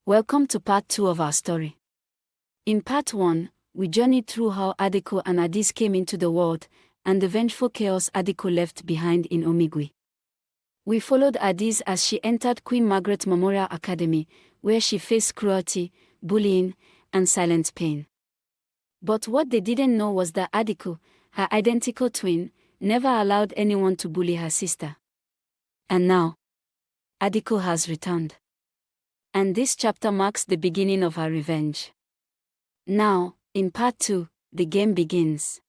Welcome to part 2 of our story. In part 1, we journeyed through how Adaku and Adis came into the world, and the vengeful chaos Adaku left behind in Omigui. We followed Adis as she entered Queen Margaret Memorial Academy, where she faced cruelty, bullying, and silent pain. But what they didn't know was that Adaku, her identical twin, never allowed anyone to bully her sister. And now, Adaku has returned. And this chapter marks the beginning of her revenge. Now, in part 2, the game begins.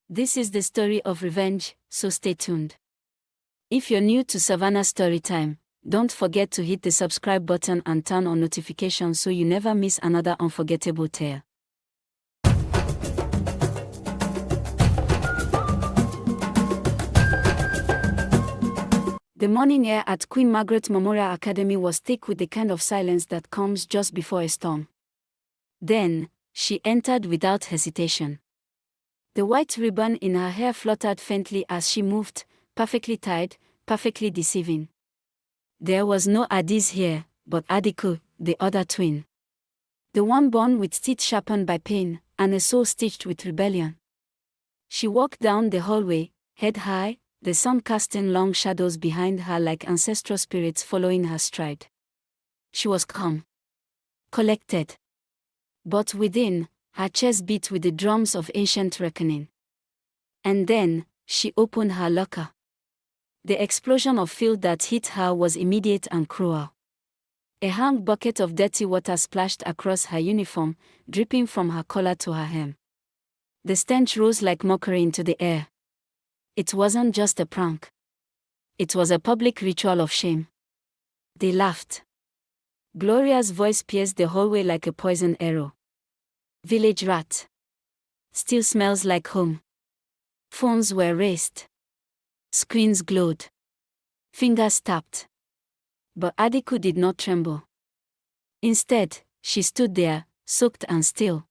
This is the story of revenge, so stay tuned. If you're new to Savannah Storytime, don't forget to hit the subscribe button and turn on notifications so you never miss another unforgettable tale. The morning air at Queen Margaret Memorial Academy was thick with the kind of silence that comes just before a storm. Then, she entered without hesitation. The white ribbon in her hair fluttered faintly as she moved, perfectly tied, perfectly deceiving. There was no Adis here, but Adaku, the other twin. The one born with teeth sharpened by pain, and a soul stitched with rebellion. She walked down the hallway, head high, the sun casting long shadows behind her like ancestral spirits following her stride. She was calm, collected. But within, her chest beat with the drums of ancient reckoning. And then, she opened her locker. The explosion of filth that hit her was immediate and cruel. A hung bucket of dirty water splashed across her uniform, dripping from her collar to her hem. The stench rose like mockery into the air. It wasn't just a prank. It was a public ritual of shame. They laughed. Gloria's voice pierced the hallway like a poisoned arrow. Village rat. Still smells like home. Phones were raised. Screens glowed. Fingers tapped. But Adaku did not tremble. Instead, she stood there, soaked and still.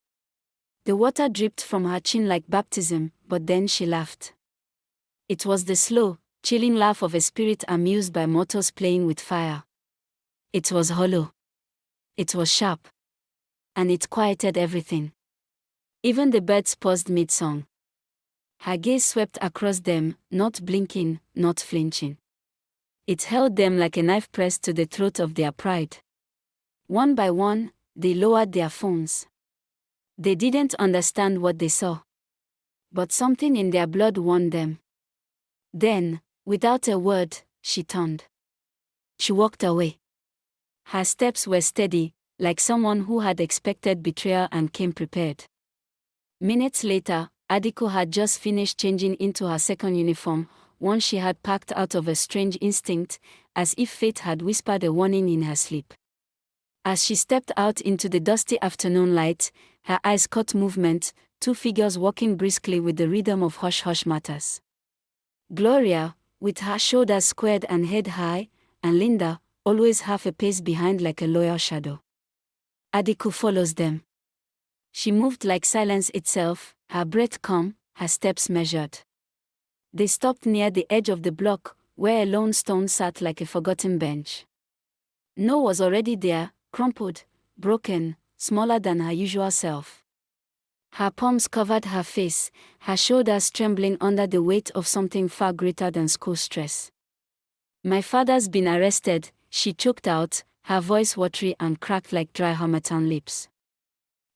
The water dripped from her chin like baptism, but then she laughed. It was the slow, chilling laugh of a spirit amused by mortals playing with fire. It was hollow. It was sharp. And it quieted everything. Even the birds paused mid-song. Her gaze swept across them, not blinking, not flinching. It held them like a knife pressed to the throat of their pride. One by one, they lowered their phones. They didn't understand what they saw. But something in their blood warned them. Then, without a word, she turned. She walked away. Her steps were steady, like someone who had expected betrayal and came prepared. Minutes later, Adaku had just finished changing into her second uniform, one she had packed out of a strange instinct, as if fate had whispered a warning in her sleep. As she stepped out into the dusty afternoon light, her eyes caught movement, two figures walking briskly with the rhythm of hush-hush matters. Gloria, with her shoulders squared and head high, and Linda, always half a pace behind like a loyal shadow. Adaku follows them. She moved like silence itself, her breath calm, her steps measured. They stopped near the edge of the block, where a lone stone sat like a forgotten bench. No was already there, crumpled, broken, smaller than her usual self. Her palms covered her face, her shoulders trembling under the weight of something far greater than school stress. "My father's been arrested," she choked out, her voice watery and cracked like dry harmattan lips.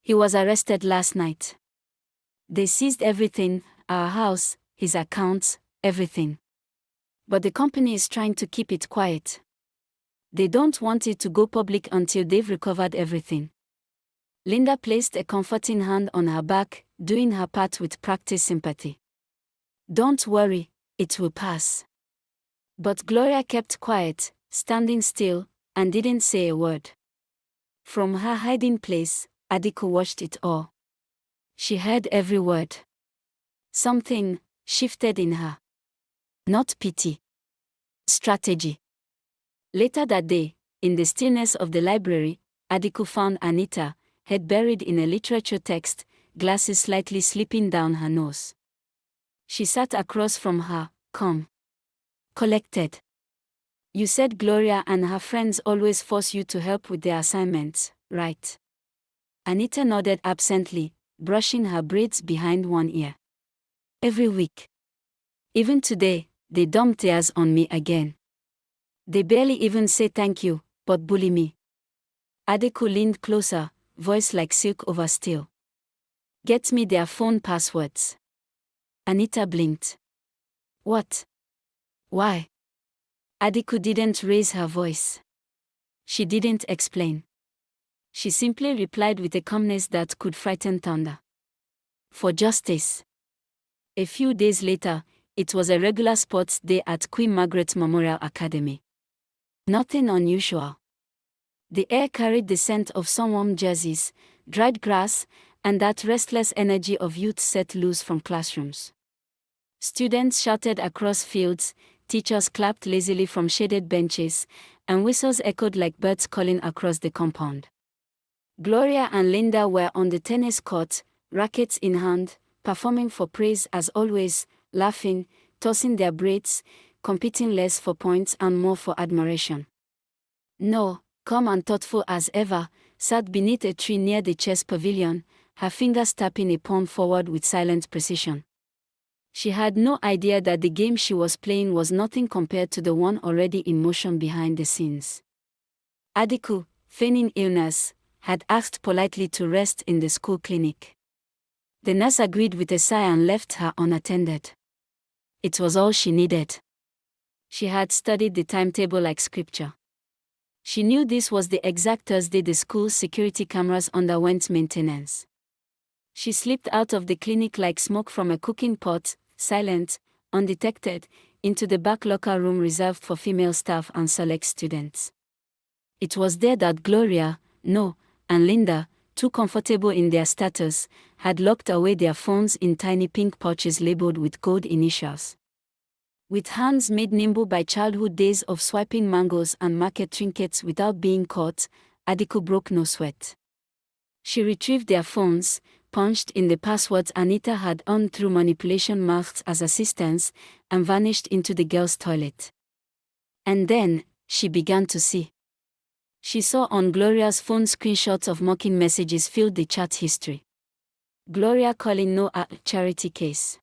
"He was arrested last night. They seized everything, our house, his accounts, everything. But the company is trying to keep it quiet. They don't want it to go public until they've recovered everything." Linda placed a comforting hand on her back, doing her part with practiced sympathy. "Don't worry, it will pass." But Gloria kept quiet, standing still, and didn't say a word. From her hiding place, Adaku watched it all. She heard every word. Something shifted in her. Not pity. Strategy. Later that day, in the stillness of the library, Adaku found Anita, head buried in a literature text, glasses slightly slipping down her nose. She sat across from her, calm, collected. You said Gloria and her friends always force you to help with their assignments, right? Anita nodded absently, brushing her braids behind one ear. Every week. Even today, they dumped theirs on me again. They barely even say thank you, but bully me. Adaku leaned closer, voice like silk over steel. Get me their phone passwords. Anita blinked. What? Why? Adaku didn't raise her voice. She didn't explain. She simply replied with a calmness that could frighten thunder. For justice. A few days later, it was a regular sports day at Queen Margaret Memorial Academy. Nothing unusual. The air carried the scent of some warm jerseys, dried grass, and that restless energy of youth set loose from classrooms. Students shouted across fields, teachers clapped lazily from shaded benches, and whistles echoed like birds calling across the compound. Gloria and Linda were on the tennis court, rackets in hand, performing for praise as always, laughing, tossing their braids, competing less for points and more for admiration. No, calm and thoughtful as ever, sat beneath a tree near the chess pavilion, her fingers tapping a pawn forward with silent precision. She had no idea that the game she was playing was nothing compared to the one already in motion behind the scenes. Adaku, feigning illness, had asked politely to rest in the school clinic. The nurse agreed with a sigh and left her unattended. It was all she needed. She had studied the timetable like scripture. She knew this was the exact Thursday the school's security cameras underwent maintenance. She slipped out of the clinic like smoke from a cooking pot, silent, undetected, into the back locker room reserved for female staff and select students. It was there that Gloria, and Linda, too comfortable in their status, had locked away their phones in tiny pink pouches labeled with gold initials. With hands made nimble by childhood days of swiping mangoes and market trinkets without being caught, Adaku broke no sweat. She retrieved their phones, punched in the passwords Anita had earned through manipulation marked as assistance, and vanished into the girls' toilet. And then, she began to see. She saw on Gloria's phone screenshots of mocking messages filled the chat history. Gloria calling no a charity case.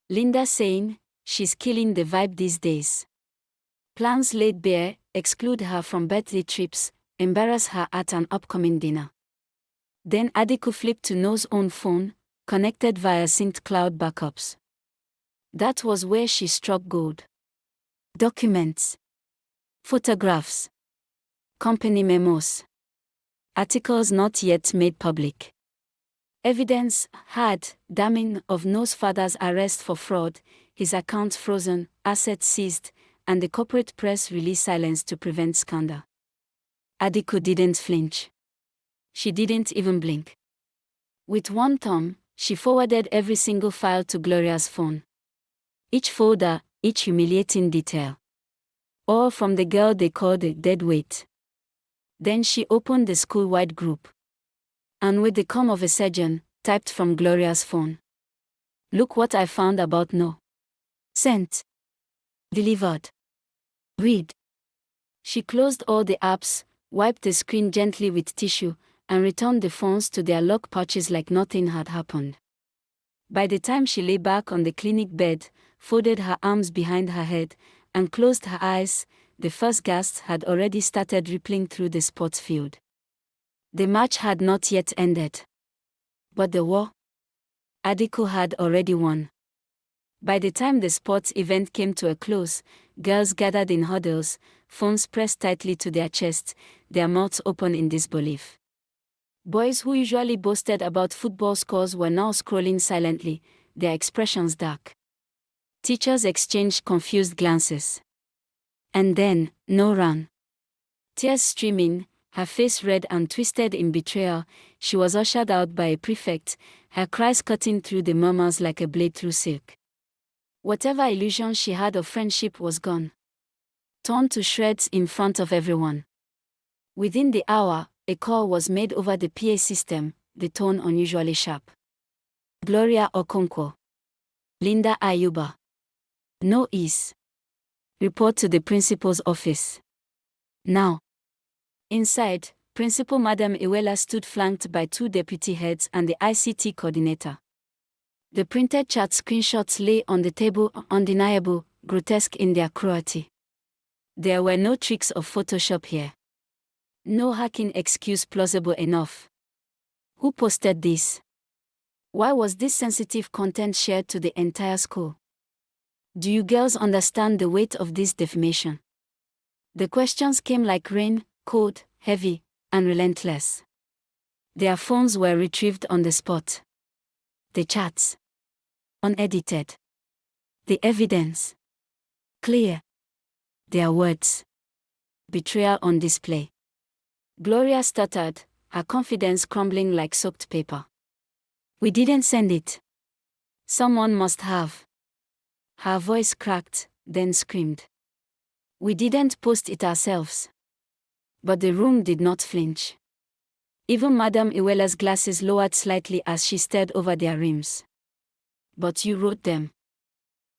Linda saying, she's killing the vibe these days. Plans laid bare, exclude her from birthday trips, embarrass her at an upcoming dinner. Then Adaku flipped to No's own phone, connected via synced cloud backups. That was where she struck gold. Documents. Photographs. Company memos. Articles not yet made public. Evidence, hard, damning, of No's father's arrest for fraud, his accounts frozen, assets seized, and the corporate press release silenced to prevent scandal. Adaku didn't flinch. She didn't even blink. With one thumb, she forwarded every single file to Gloria's phone. Each folder, each humiliating detail. All from the girl they called a deadweight. Then she opened the school-wide group. And with the calm of a surgeon, typed from Gloria's phone. Look what I found about No. Sent. Delivered. Read. She closed all the apps, wiped the screen gently with tissue, and returned the phones to their lock pouches like nothing had happened. By the time she lay back on the clinic bed, folded her arms behind her head, and closed her eyes, the first gasps had already started rippling through the sports field. The match had not yet ended. But the war? Adaku had already won. By the time the sports event came to a close, girls gathered in huddles, phones pressed tightly to their chests, their mouths open in disbelief. Boys who usually boasted about football scores were now scrolling silently, their expressions dark. Teachers exchanged confused glances. And then, No ran. Tears streaming, her face red and twisted in betrayal, she was ushered out by a prefect, her cries cutting through the murmurs like a blade through silk. Whatever illusion she had of friendship was gone. Torn to shreds in front of everyone. Within the hour, a call was made over the PA system, the tone unusually sharp. Gloria Okonkwo. Linda Ayuba. No is. Report to the principal's office. Now. Inside, Principal Madam Iwela stood flanked by 2 deputy heads and the ICT coordinator. The printed chat screenshots lay on the table, undeniable, grotesque in their cruelty. There were no tricks of Photoshop here. No hacking excuse plausible enough. Who posted this? Why was this sensitive content shared to the entire school? Do you girls understand the weight of this defamation? The questions came like rain, cold, heavy, and relentless. Their phones were retrieved on the spot. The chats. Unedited. The evidence. Clear. Their words. Betrayal on display. Gloria stuttered, her confidence crumbling like soaked paper. We didn't send it. Someone must have. Her voice cracked, then screamed. We didn't post it ourselves. But the room did not flinch. Even Madam Iwela's glasses lowered slightly as she stared over their rims. But you wrote them.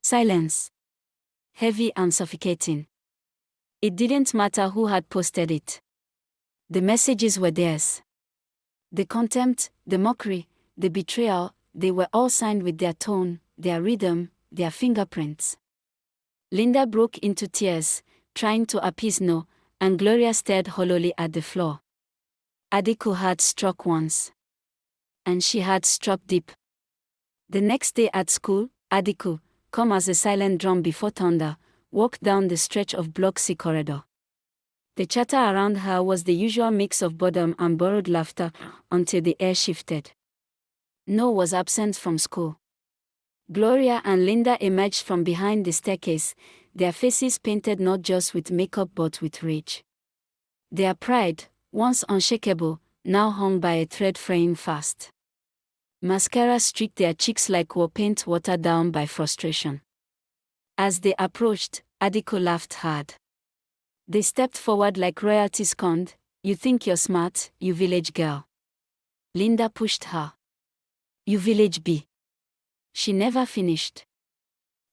Silence. Heavy and suffocating. It didn't matter who had posted it. The messages were theirs. The contempt, the mockery, the betrayal, they were all signed with their tone, their rhythm, their fingerprints. Linda broke into tears, trying to appease No, and Gloria stared hollowly at the floor. Adaku had struck once. And she had struck deep. The next day at school, Adaku, calm as a silent drum before thunder, walked down the stretch of Block C corridor. The chatter around her was the usual mix of boredom and borrowed laughter until the air shifted. No was absent from school. Gloria and Linda emerged from behind the staircase, their faces painted not just with makeup but with rage. Their pride, once unshakable, now hung by a thread fraying fast. Mascara streaked their cheeks like war paint watered down by frustration. As they approached, Adaku laughed hard. They stepped forward like royalty scorned. You think you're smart, you village girl. Linda pushed her. You village bee. She never finished.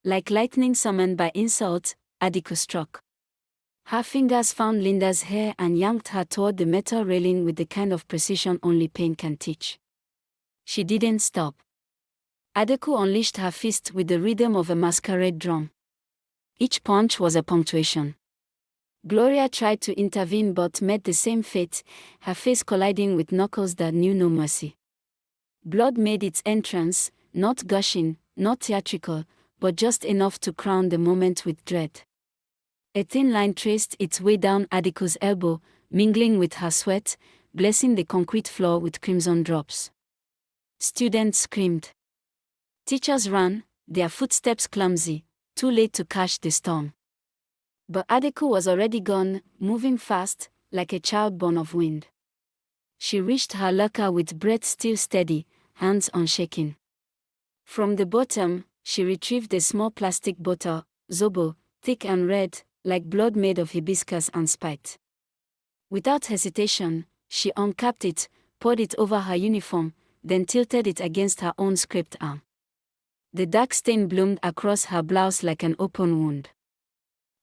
Like lightning summoned by insult, Adaku struck. Her fingers found Linda's hair and yanked her toward the metal railing with the kind of precision only pain can teach. She didn't stop. Adaku unleashed her fist with the rhythm of a masquerade drum. Each punch was a punctuation. Gloria tried to intervene but met the same fate, her face colliding with knuckles that knew no mercy. Blood made its entrance, not gushing, not theatrical, but just enough to crown the moment with dread. A thin line traced its way down Adaku's elbow, mingling with her sweat, blessing the concrete floor with crimson drops. Students screamed. Teachers ran, their footsteps clumsy, too late to catch the storm. But Adaku was already gone, moving fast, like a child born of wind. She reached her locker with breath still steady, hands unshaking. From the bottom, she retrieved a small plastic bottle, Zobo, thick and red, like blood made of hibiscus and spite. Without hesitation, she uncapped it, poured it over her uniform, then tilted it against her own scraped arm. The dark stain bloomed across her blouse like an open wound.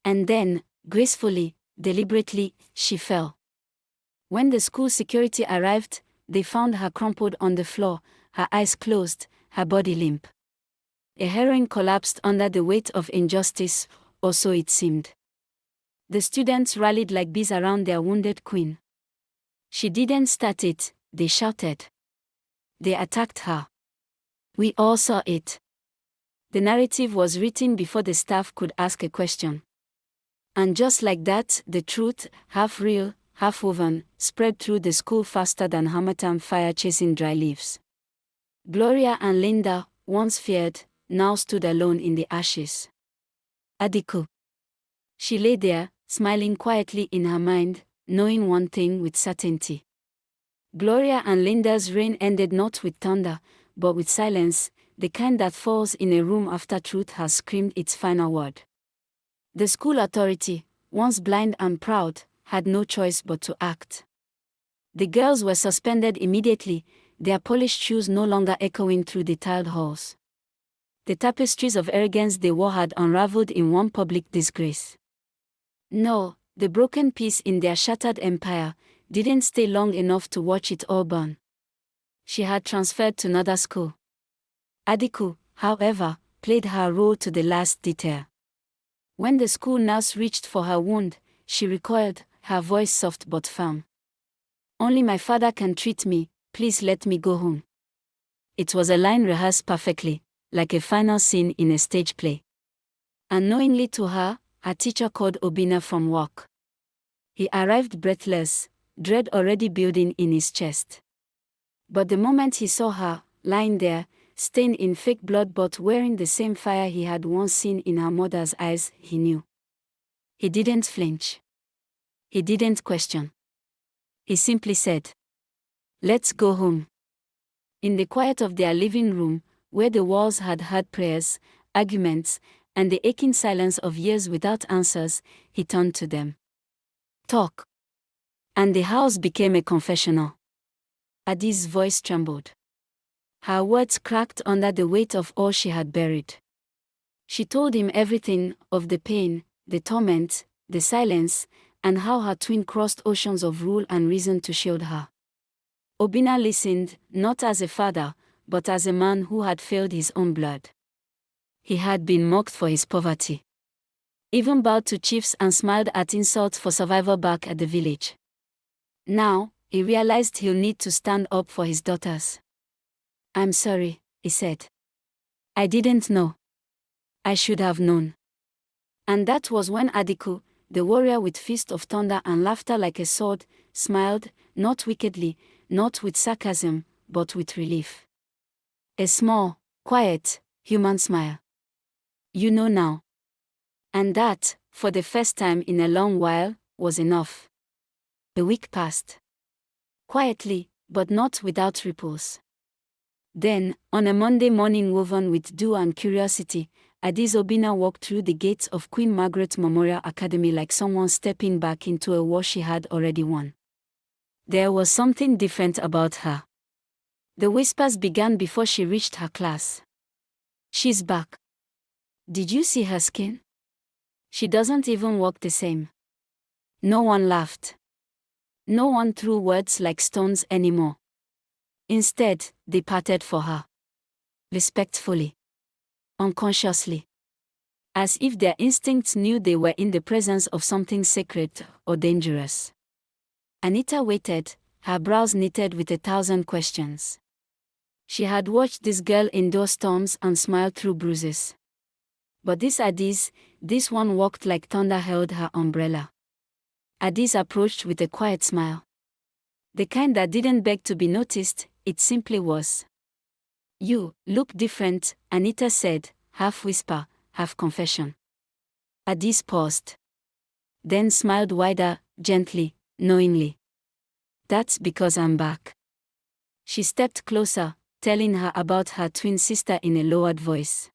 And then, gracefully, deliberately, she fell. When the school security arrived, they found her crumpled on the floor, her eyes closed, her body limp. A heroine collapsed under the weight of injustice, or so it seemed. The students rallied like bees around their wounded queen. She didn't start it, they shouted. They attacked her. We all saw it. The narrative was written before the staff could ask a question. And just like that, the truth, half real, half woven, spread through the school faster than harmattan fire chasing dry leaves. Gloria and Linda, once feared, now stood alone in the ashes. Adaku. She lay there, smiling quietly in her mind, knowing one thing with certainty. Gloria and Linda's reign ended not with thunder, but with silence, the kind that falls in a room after truth has screamed its final word. The school authority, once blind and proud, had no choice but to act. The girls were suspended immediately, their polished shoes no longer echoing through the tiled halls. The tapestries of arrogance they wore had unraveled in one public disgrace. No, the broken piece in their shattered empire didn't stay long enough to watch it all burn. She had transferred to another school. Adaku, however, played her role to the last detail. When the school nurse reached for her wound, she recoiled, her voice soft but firm. "Only my father can treat me, please let me go home." It was a line rehearsed perfectly, like a final scene in a stage play. Unknowingly to her, her teacher called Obinna from work. He arrived breathless, dread already building in his chest. But the moment he saw her, lying there, stained in fake blood but wearing the same fire he had once seen in her mother's eyes, he knew. He didn't flinch. He didn't question. He simply said, "Let's go home." In the quiet of their living room, where the walls had heard prayers, arguments, and the aching silence of years without answers, he turned to them. "Talk." And the house became a confessional. Adi's voice trembled. Her words cracked under the weight of all she had buried. She told him everything, of the pain, the torment, the silence, and how her twin crossed oceans of rule and reason to shield her. Obinna listened, not as a father, but as a man who had failed his own blood. He had been mocked for his poverty. Even bowed to chiefs and smiled at insults for survival back at the village. Now, he realized he'll need to stand up for his daughters. "I'm sorry," he said. "I didn't know. I should have known." And that was when Adaku, the warrior with fist of thunder and laughter like a sword, smiled, not wickedly, not with sarcasm, but with relief. A small, quiet, human smile. "You know now." And that, for the first time in a long while, was enough. A week passed. Quietly, but not without ripples. Then, on a Monday morning woven with dew and curiosity, Adi's Obinna walked through the gates of Queen Margaret Memorial Academy like someone stepping back into a war she had already won. There was something different about her. The whispers began before she reached her class. "She's back. Did you see her skin? She doesn't even walk the same." No one laughed. No one threw words like stones anymore. Instead, they parted for her. Respectfully. Unconsciously. As if their instincts knew they were in the presence of something sacred or dangerous. Anita waited, her brows knitted with 1,000 questions. She had watched this girl endure storms and smile through bruises. But this one walked like thunder held her umbrella. Adis approached with a quiet smile. The kind that didn't beg to be noticed, it simply was. "You look different," Anita said, half whisper, half confession. Adis paused. Then smiled wider, gently, knowingly. "That's because I'm back." She stepped closer, telling her about her twin sister in a lowered voice.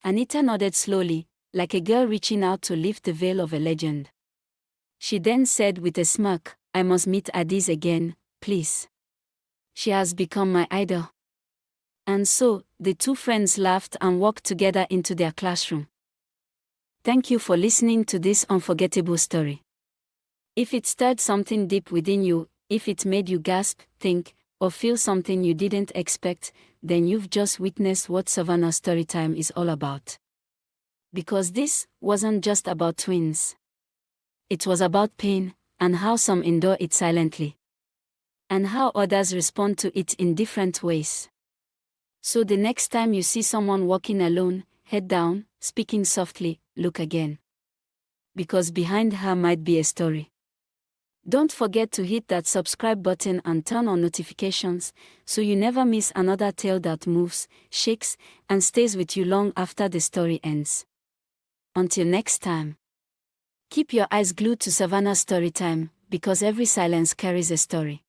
Anita nodded slowly, like a girl reaching out to lift the veil of a legend. She then said with a smirk, "I must meet Adis again, please. She has become my idol." And so, the two friends laughed and walked together into their classroom. Thank you for listening to this unforgettable story. If it stirred something deep within you, if it made you gasp, think, or feel something you didn't expect, then you've just witnessed what Savannah Storytime is all about. Because this wasn't just about twins. It was about pain, and how some endure it silently. And how others respond to it in different ways. So the next time you see someone walking alone, head down, speaking softly, look again. Because behind her might be a story. Don't forget to hit that subscribe button and turn on notifications, so you never miss another tale that moves, shakes, and stays with you long after the story ends. Until next time. Keep your eyes glued to Savannah Storytime, because every silence carries a story.